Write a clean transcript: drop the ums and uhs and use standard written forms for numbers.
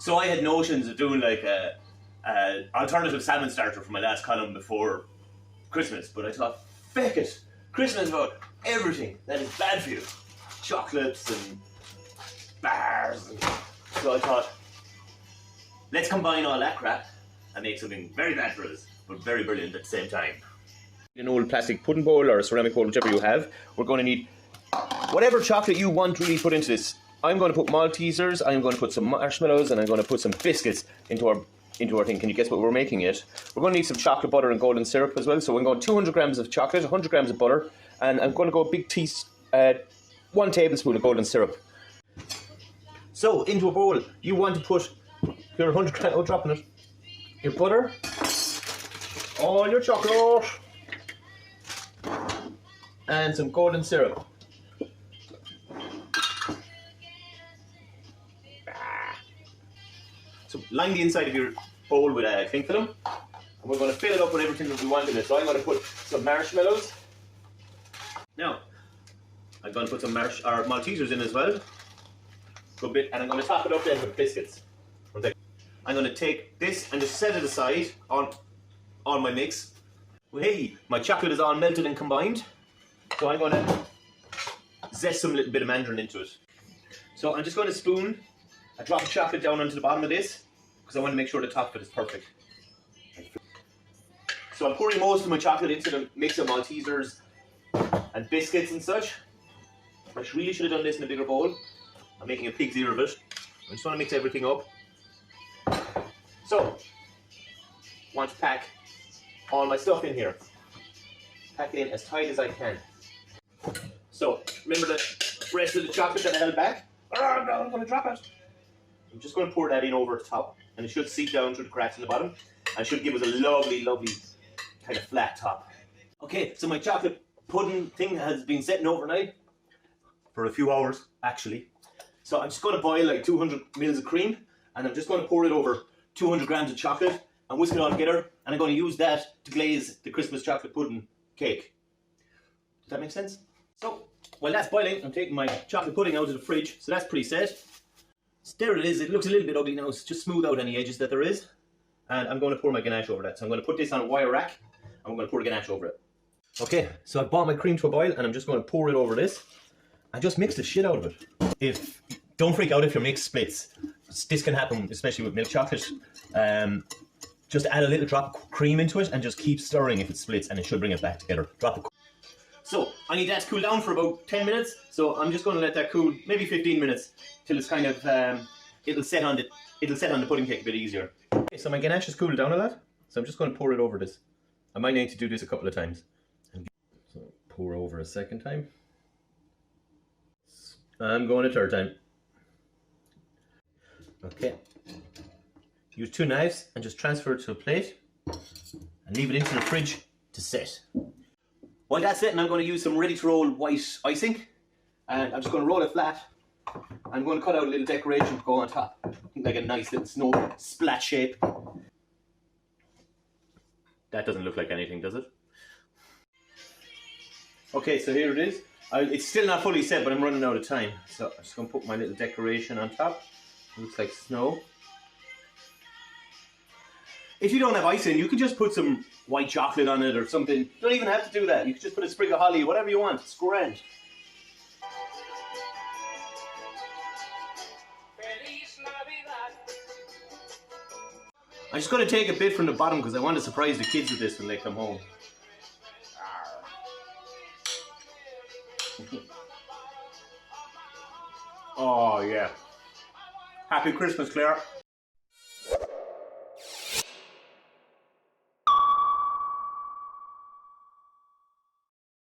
So I had notions of doing like a alternative salmon starter for my last column before Christmas, but I thought, feck it, Christmas is about everything that is bad for you. Chocolates and bars. So I thought, let's combine all that crap and make something very bad for us, but very brilliant at the same time. An old plastic pudding bowl or a ceramic bowl, whichever you have, we're going to need whatever chocolate you want really put into this. I'm going to put Maltesers, I'm going to put some marshmallows, and I'm going to put some biscuits into our thing. Can you guess what we're making it? We're going to need some chocolate butter and golden syrup as well. So we're going 200 grams of chocolate, 100 grams of butter, and I'm going to go a big 1 tablespoon of golden syrup. So into a bowl, you want to put your 100 grams, oh, dropping it, your butter, all your chocolate, and some golden syrup. So line the inside of your bowl with a cling film, and we're going to fill it up with everything that we want in it. So I'm going to put some marshmallows. Now, I'm going to put some Maltesers in as well. Good bit, and I'm going to top it up then with biscuits. I'm going to take this and just set it aside on my mix. Hey, my chocolate is all melted and combined. So I'm going to zest some little bit of mandarin into it. So I'm just going to spoon a drop of chocolate down onto the bottom of this because I want to make sure the top of it is perfect. So I'm pouring most of my chocolate into the mix of Maltesers and biscuits and such. I really should have done this in a bigger bowl. I'm making a pig's ear of it. I just want to mix everything up. So, I want to pack all my stuff in here. Pack it in as tight as I can. So, remember the rest of the chocolate that I held back? Oh no, I'm going to drop it. I'm just going to pour that in over the top, and it should seep down through the cracks in the bottom, and should give us a lovely, lovely kind of flat top. Okay, so my chocolate pudding thing has been setting overnight for a few hours, actually. So I'm just going to boil like 200 mils of cream, and I'm just going to pour it over 200 grams of chocolate and whisk it all together, and I'm going to use that to glaze the Christmas chocolate pudding cake. Does that make sense? So, while that's boiling, I'm taking my chocolate pudding out of the fridge, so that's pretty set. So there it is. It looks a little bit ugly now, so just smooth out any edges that there is. And I'm going to pour my ganache over that. So I'm going to put this on a wire rack, and I'm going to pour the ganache over it. Okay, so I've brought my cream to a boil, and I'm just going to pour it over this. And just mix the shit out of it. Don't freak out if your mix splits. This can happen, especially with milk chocolate. Just add a little drop of cream into it and just keep stirring if it splits, and it should bring it back together. So I need that to cool down for about 10 minutes. So I'm just going to let that cool, maybe 15 minutes, till it's kind of it'll set on the pudding cake a bit easier. Okay, so my ganache has cooled down a lot. So I'm just going to pour it over this. I might need to do this a couple of times. So pour over a second time. I'm going a third time. Okay. Use 2 knives and just transfer it to a plate and leave it into the fridge to set. While that's setting, I'm going to use some ready to roll white icing, and I'm just going to roll it flat. I'm going to cut out a little decoration to go on top, like a nice little snow splat shape. That doesn't look like anything, does it? Okay, so here it is. It's still not fully set, but I'm running out of time. So I'm just going to put my little decoration on top. It looks like snow. If you don't have icing, you can just put some white chocolate on it or something. You don't even have to do that. You can just put a sprig of holly, whatever you want. It's grand. I'm just going to take a bit from the bottom because I want to surprise the kids with this when they come home. Oh, yeah. Happy Christmas, Clare.